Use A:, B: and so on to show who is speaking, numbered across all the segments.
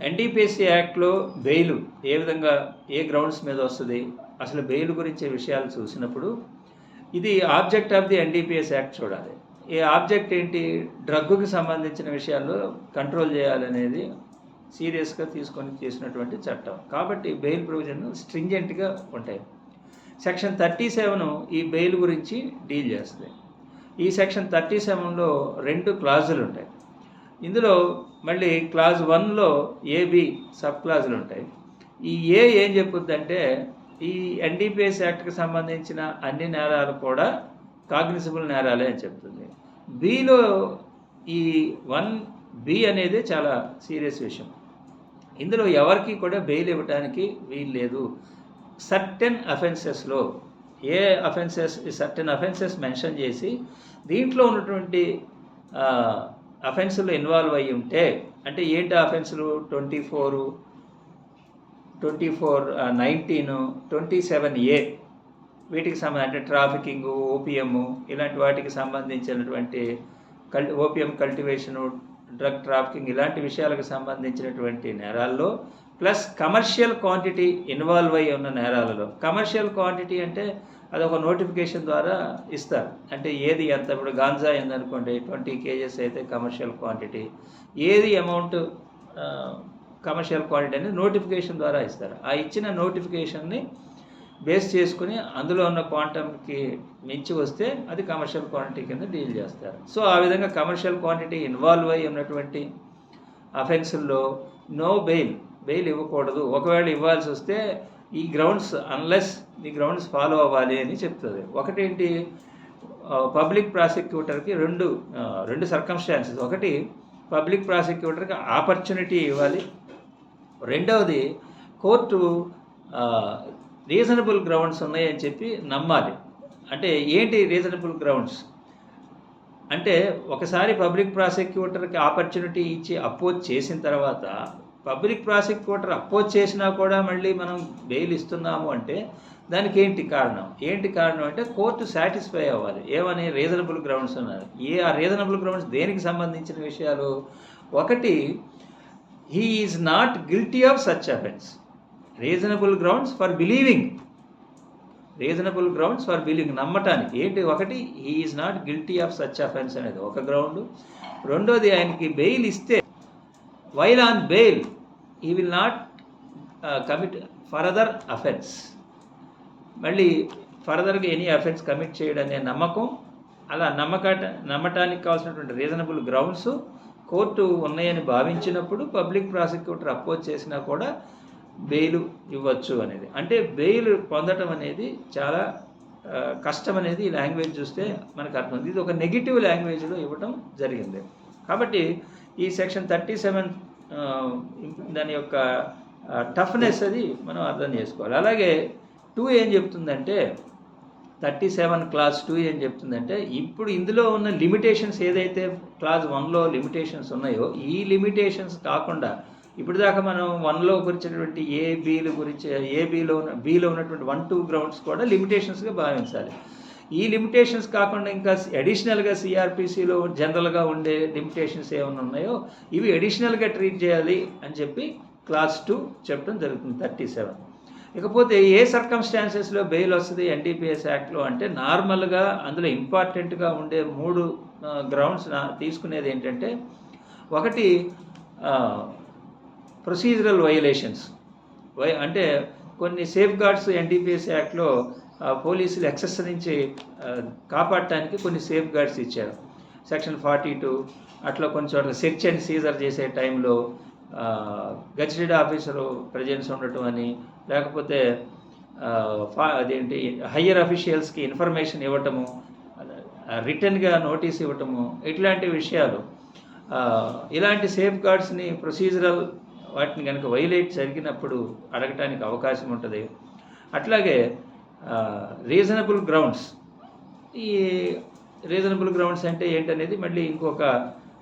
A: ఎన్డీపీఎస్సీ యాక్ట్లో బెయిల్ ఏ విధంగా ఏ గ్రౌండ్స్ మీద వస్తుంది, అసలు బెయిల్ గురించే విషయాలు చూసినప్పుడు ఇది object of the NDPS act చూడాలి. ఈ ఆబ్జెక్ట్ ఏంటి? డ్రగ్గుకి సంబంధించిన విషయాల్లో కంట్రోల్ చేయాలనేది సీరియస్గా తీసుకొని చేసినటువంటి చట్టం. కాబట్టి బెయిల్ ప్రొవిజన్ స్ట్రింజెంట్గా ఉంటాయి. సెక్షన్ 37 ఈ బెయిల్ గురించి డీల్ చేస్తుంది. ఈ సెక్షన్ 37లో 2 క్లాజులు ఉంటాయి. ఇందులో మళ్ళీ క్లాజ్ 1లో ఏబి సబ్ క్లాజులు ఉంటాయి. ఈ ఏం చెప్పుద్దంటే ఈ ఎన్డీపీఎస్ యాక్ట్కి సంబంధించిన అన్ని నేరాలు కూడా కాగ్నిసిబుల్ నేరాలే అని చెప్తుంది. బిలో ఈ 1B అనేది చాలా సీరియస్ విషయం. ఇందులో ఎవరికి కూడా బెయిల్ ఇవ్వడానికి వీలు లేదు. సర్టెన్ అఫెన్సెస్లో సర్టెన్ అఫెన్సెస్ మెన్షన్ చేసి దీంట్లో ఉన్నటువంటి అఫెన్సులు ఇన్వాల్వ్ అయ్యి ఉంటే, అంటే ఏంటి అఫెన్సులు? 24, 19, 27A వీటికి సంబంధించి, అంటే ట్రాఫికింగ్, ఓపిఎం ఇలాంటి వాటికి సంబంధించినటువంటి ఓపిఎం కల్టివేషను, డ్రగ్ ట్రాఫికింగ్ ఇలాంటి విషయాలకు సంబంధించినటువంటి నేరాల్లో, ప్లస్ కమర్షియల్ క్వాంటిటీ ఇన్వాల్వ్ అయ్యి ఉన్న నేరాలలో. కమర్షియల్ క్వాంటిటీ అంటే అదొక నోటిఫికేషన్ ద్వారా ఇస్తారు. అంటే ఏది ఎంత, ఇప్పుడు గాంజా ఏందనుకోండి 20 kgs అయితే కమర్షియల్ క్వాంటిటీ, ఏది అమౌంట్ కమర్షియల్ క్వాంటిటీ అనేది నోటిఫికేషన్ ద్వారా ఇస్తారు. ఆ ఇచ్చిన నోటిఫికేషన్ని బేస్ చేసుకుని అందులో ఉన్న క్వాంటమ్కి మించి వస్తే అది కమర్షియల్ క్వాంటిటీ కింద డీల్ చేస్తారు. సో ఆ విధంగా కమర్షియల్ క్వాంటిటీ ఇన్వాల్వ్ అయ్యి ఉన్నటువంటి అఫెన్సుల్లో నో బెయిల్ ఇవ్వకూడదు. ఒకవేళ ఇవ్వాల్సి వస్తే ఈ గ్రౌండ్స్ అన్లెస్ ఈ గ్రౌండ్స్ ఫాలో అవ్వాలి అని చెప్తుంది. ఒకటేంటి, పబ్లిక్ ప్రాసిక్యూటర్కి రెండు సర్కమ్స్టాన్సెస్. ఒకటి, పబ్లిక్ ప్రాసిక్యూటర్కి ఆపర్చునిటీ ఇవ్వాలి. రెండవది, కోర్టు రీజనబుల్ గ్రౌండ్స్ ఉన్నాయని చెప్పి నమ్మాలి. అంటే ఏంటి రీజనబుల్ గ్రౌండ్స్ అంటే, ఒకసారి పబ్లిక్ ప్రాసిక్యూటర్కి ఆపర్చునిటీ ఇచ్చి అపోజ్ చేసిన తర్వాత, పబ్లిక్ ప్రాసిక్యూటర్ అపోజ్ చేసినా కూడా మళ్ళీ మనం బెయిల్ ఇస్తున్నాము అంటే దానికి ఏంటి కారణం అంటే కోర్టు సాటిస్ఫై అవ్వాలి. ఏమని? రీజనబుల్ గ్రౌండ్స్ ఉన్నారు. ఆ రీజనబుల్ గ్రౌండ్స్ దేనికి సంబంధించిన విషయాలు? ఒకటి, he is not guilty of such offence. Reasonable grounds for believing, నమ్మటానికి ఏంటి? ఒకటి, he is not guilty of such offence అనేది ఒక గ్రౌండ్. రెండోది, ఆయనకి బెయిల్ ఇస్తే while on bail he will not commit further offence. మళ్ళీ ఫర్దర్గా ఎనీ అఫెన్స్ కమిట్ చేయడనే నమ్మకం. అలా నమ్మటానికి కావాల్సినటువంటి రీజనబుల్ గ్రౌండ్స్ కోర్టు ఉన్నాయని భావించినప్పుడు పబ్లిక్ ప్రాసిక్యూటర్ అపోజ్ చేసినా కూడా బెయిల్ ఇవ్వచ్చు అనేది. అంటే బెయిల్ పొందటం అనేది చాలా కష్టం అనేది ఈ లాంగ్వేజ్ చూస్తే మనకు అర్థం. ఇది ఒక నెగిటివ్ లాంగ్వేజ్లో ఇవ్వటం జరిగింది. కాబట్టి ఈ సెక్షన్ 37 దాని యొక్క టఫ్నెస్ అది మనం అర్థం చేసుకోవాలి. అలాగే 2 ఏం చెప్తుందంటే, 37 క్లాజ్ 2 ఏం చెప్తుందంటే, ఇప్పుడు ఇందులో ఉన్న లిమిటేషన్స్ ఏదైతే క్లాజ్ 1లో లిమిటేషన్స్ ఉన్నాయో, ఈ లిమిటేషన్స్ కాకుండా ఇప్పుడు దాకా మనం 1లో గురించినటువంటి బిలో ఉన్నటువంటి 1-2 గ్రౌండ్స్ కూడా లిమిటేషన్స్గా భావించాలి. ఈ లిమిటేషన్స్ కాకుండా ఇంకా అడిషనల్గా సిఆర్పిసిలో జనరల్గా ఉండే లిమిటేషన్స్ ఏమైనా ఉన్నాయో ఇవి అడిషనల్గా ట్రీట్ చేయాలి అని చెప్పి క్లాస్ 2 చెప్పడం జరుగుతుంది 37. ఇకపోతే ఏ సర్కమ్స్టాన్సెస్లో బెయిల్ వస్తుంది ఎన్డీపీఎస్ యాక్ట్లో అంటే, నార్మల్గా అందులో ఇంపార్టెంట్గా ఉండే 3 గ్రౌండ్స్ తీసుకునేది ఏంటంటే, ఒకటి ప్రొసీజరల్ వైలేషన్స్. అంటే కొన్ని సేఫ్ గార్డ్స్ ఎన్డీపీఎస్ యాక్ట్లో పోలీసులు ఎక్సెస్ నుంచి కాపాడటానికి కొన్ని సేఫ్ గార్డ్స్ ఇచ్చారు. సెక్షన్ 42 అట్లా కొన్ని చోట్ల సెర్చ్ అండ్ సీజర్ చేసే టైంలో గెజిటెడ్ ఆఫీసరు ప్రెజెన్స్ ఉండటం అని, లేకపోతే అదేంటి హయ్యర్ అఫీషియల్స్కి ఇన్ఫర్మేషన్ ఇవ్వటము, రిటర్న్గా నోటీస్ ఇవ్వటము, ఇట్లాంటి విషయాలు. ఇలాంటి సేఫ్ గార్డ్స్ని ప్రొసీజరల్ వాటిని కనుక వైలేట్ జరిగినప్పుడు అడగటానికి అవకాశం ఉంటుంది. అట్లాగే రీజనబుల్ గ్రౌండ్స్. ఈ రీజనబుల్ గ్రౌండ్స్ అంటే ఏంటనేది మళ్ళీ ఇంకొక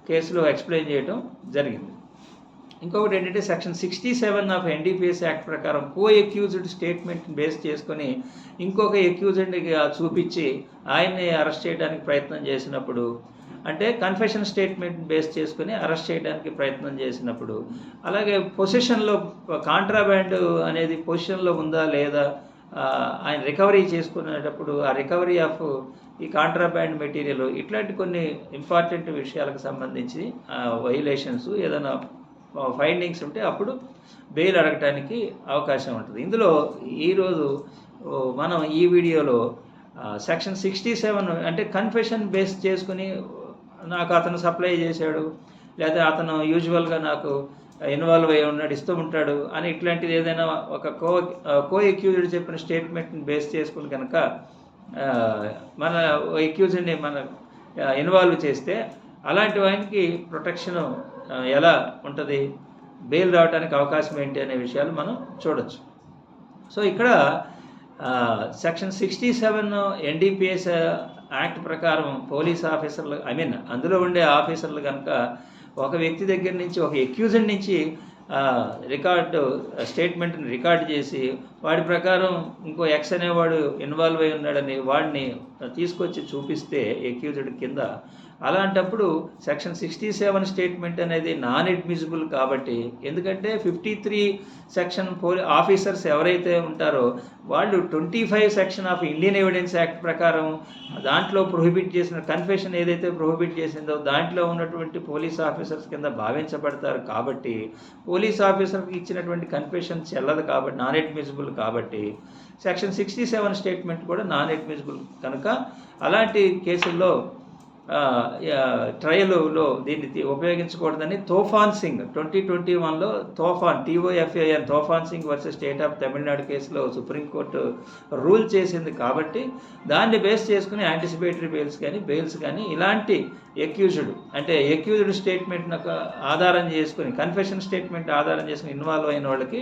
A: కేసులో ఎక్స్ప్లెయిన్ చేయడం జరిగింది. ఇంకొకటి ఏంటంటే, సెక్షన్ 67 ఆఫ్ ఎన్డీపీఎస్ యాక్ట్ ప్రకారం కో అక్యూజ్డ్ స్టేట్మెంట్ని బేస్ చేసుకొని ఇంకొక అక్యూజ్డ్ని చూపించి ఆయన్ని అరెస్ట్ చేయడానికి ప్రయత్నం చేసినప్పుడు అంటే కన్ఫెషన్ స్టేట్మెంట్ బేస్ చేసుకుని అరెస్ట్ చేయడానికి ప్రయత్నం చేసినప్పుడు, అలాగే పొజిషన్లో కాంట్రాబ్యాండ్ అనేది పొజిషన్లో ఉందా లేదా, ఆయన రికవరీ చేసుకునేటప్పుడు ఆ రికవరీ ఆఫ్ ఈ కాంట్రాబ్యాండ్ మెటీరియల్, ఇట్లాంటి కొన్ని ఇంపార్టెంట్ విషయాలకు సంబంధించి వైలేషన్స్ ఏదైనా ఫైండింగ్స్ ఉంటే అప్పుడు బెయిల్ అడగటానికి అవకాశం ఉంటుంది. ఇందులో ఈరోజు మనం ఈ వీడియోలో సెక్షన్ 67 అంటే కన్ఫెషన్ బేస్ చేసుకుని నాకు అతను సప్లై చేశాడు, లేదా అతను యూజువల్గా నాకు ఇన్వాల్వ్ అయ్యి ఉన్నాడు, ఇస్తూ ఉంటాడు అని ఇట్లాంటిది ఏదైనా ఒక కో ఎక్యూజ్డ్ చెప్పిన స్టేట్మెంట్ని బేస్ చేసుకుని కనుక మన ఎక్యూజ్డ్ని మన ఇన్వాల్వ్ చేస్తే అలాంటి వానికి ప్రొటెక్షన్ ఎలా ఉంటుంది, బెయిల్ రావడానికి అవకాశం ఏంటి అనే విషయాలు మనం చూడొచ్చు. సో ఇక్కడ సెక్షన్ 67 ఎన్డీపీఎస్ యాక్ట్ ప్రకారం పోలీస్ ఆఫీసర్లు అందులో ఉండే ఆఫీసర్లు కనుక ఒక వ్యక్తి దగ్గర నుంచి, ఒక ఎక్యూజ్డ్ నుంచి స్టేట్మెంట్ని రికార్డ్ చేసి వాడి ప్రకారం ఇంకో ఎక్స్ అనేవాడు ఇన్వాల్వ్ అయి ఉన్నాడని వాడిని తీసుకొచ్చి చూపిస్తే ఎక్యూజ్డ్ కింద, అలాంటప్పుడు సెక్షన్ 67 స్టేట్మెంట్ అనేది నాన్ అడ్మిసిబుల్. కాబట్టి ఎందుకంటే 53 సెక్షన్ ఆఫీసర్స్ ఎవరైతే ఉంటారో వాళ్ళు 25 section of Indian evidence act ప్రకారం దాంట్లో ప్రొహిబిట్ చేసిన కన్ఫెషన్ ఏదైతే ప్రొహిబిట్ చేసిందో దాంట్లో ఉన్నటువంటి పోలీస్ ఆఫీసర్స్ కింద భావించబడతారు. కాబట్టి పోలీస్ ఆఫీసర్కి ఇచ్చినటువంటి కన్ఫెషన్ చెల్లదు, కాబట్టి నాన్ అడ్మిసిబుల్. కాబట్టి సెక్షన్ 67 స్టేట్మెంట్ కూడా నాన్ అడ్మిసిబుల్. కనుక అలాంటి కేసుల్లో ట్రయల్లో దీన్ని ఉపయోగించకూడదని తోఫాన్ సింగ్ 2021లో Toofan Singh versus state of Tamil Nadu కేసులో సుప్రీంకోర్టు రూల్ చేసింది. కాబట్టి దాన్ని బేస్ చేసుకుని యాంటిసిపేటరీ బెయిల్స్ కానీ ఇలాంటి ఎక్యూజ్డ్ స్టేట్మెంట్ ఆధారం చేసుకుని, కన్ఫెషన్ స్టేట్మెంట్ ఆధారం చేసుకుని ఇన్వాల్వ్ అయిన వాళ్ళకి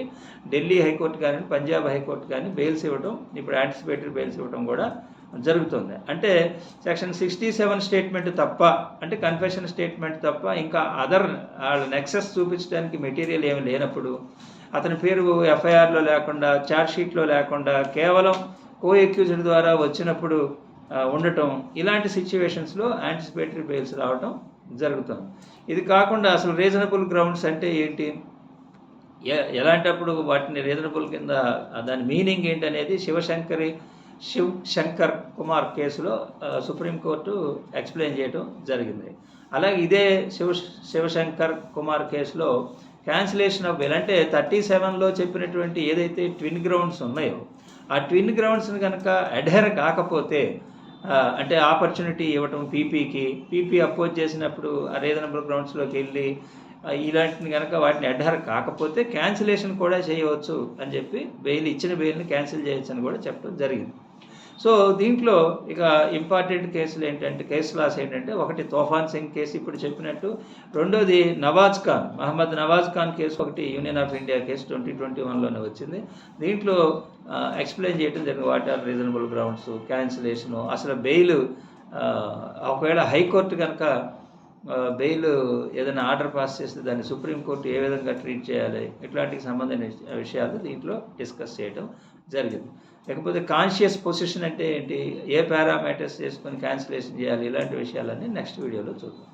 A: ఢిల్లీ హైకోర్టు కానీ పంజాబ్ హైకోర్టు కానీ బెయిల్స్ ఇవ్వడం, ఇప్పుడు యాంటిసిపేటరీ బెయిల్స్ ఇవ్వడం కూడా జరుగుతుంది. అంటే సెక్షన్ 67 స్టేట్మెంట్ తప్ప, అంటే కన్ఫెషన్ స్టేట్మెంట్ తప్ప ఇంకా వాళ్ళ నెక్సెస్ చూపించడానికి మెటీరియల్ ఏమి లేనప్పుడు, అతని పేరు ఎఫ్ఐఆర్లో లేకుండా, ఛార్జ్షీట్లో లేకుండా కేవలం కో ఎక్యూజ్డ్ ద్వారా వచ్చినప్పుడు ఉండటం, ఇలాంటి సిచ్యువేషన్స్లో యాంటిసిపేటరీ బెయిల్స్ రావడం జరుగుతుంది. ఇది కాకుండా అసలు రీజనబుల్ గ్రౌండ్స్ అంటే ఏంటి, ఎలాంటప్పుడు వాటిని రీజనబుల్ కింద దాని మీనింగ్ ఏంటి అనేది శివ్ శంకర్ కుమార్ కేసులో సుప్రీంకోర్టు ఎక్స్ప్లెయిన్ చేయడం జరిగింది. అలాగే ఇదే శివశంకర్ కుమార్ కేసులో క్యాన్సిలేషన్ ఆఫ్ బెయిల్, అంటే 37లో చెప్పినటువంటి ఏదైతే ట్విన్ గ్రౌండ్స్ ఉన్నాయో ఆ ట్విన్ గ్రౌండ్స్ని కనుక అడ్హెర్ కాకపోతే, అంటే ఆపర్చునిటీ ఇవ్వటం పీపీ అపోజ్ చేసినప్పుడు ఆ రీజనబుల్ గ్రౌండ్స్లోకి వెళ్ళి ఇలాంటిని కనుక వాటిని అడ్హెర్ కాకపోతే క్యాన్సిలేషన్ కూడా చేయవచ్చు అని చెప్పి ఇచ్చిన బెయిల్ని క్యాన్సిల్ చేయొచ్చు అని కూడా చెప్పడం జరిగింది. సో దీంట్లో ఇక ఇంపార్టెంట్ కేసు లాస్ ఏంటంటే, ఒకటి తోఫాన్ సింగ్ కేసు ఇప్పుడు చెప్పినట్టు, రెండోది మహమ్మద్ నవాజ్ ఖాన్ కేసు, ఒకటి యూనియన్ ఆఫ్ ఇండియా కేసు 2021లోనే వచ్చింది. దీంట్లో ఎక్స్ప్లెయిన్ చేయడం జరిగింది వాట్ ఆర్ రీజనబుల్ గ్రౌండ్స్, క్యాన్సిలేషను, అసలు బెయిల్ ఒకవేళ హైకోర్టు కనుక బెయిల్ ఏదైనా ఆర్డర్ పాస్ చేస్తే దాన్ని సుప్రీంకోర్టు ఏ విధంగా ట్రీట్ చేయాలి, ఇట్లాంటికి సంబంధించిన విషయాలు దీంట్లో డిస్కస్ చేయడం జరిగింది. లేకపోతే కాన్షియస్ పొజిషన్ అంటే ఏంటి, ఏ పారామీటర్స్ చేసుకొని క్యాన్సిలేషన్ చేయాలి, ఇలాంటి విషయాలన్నీ నెక్స్ట్ వీడియోలో చూద్దాం.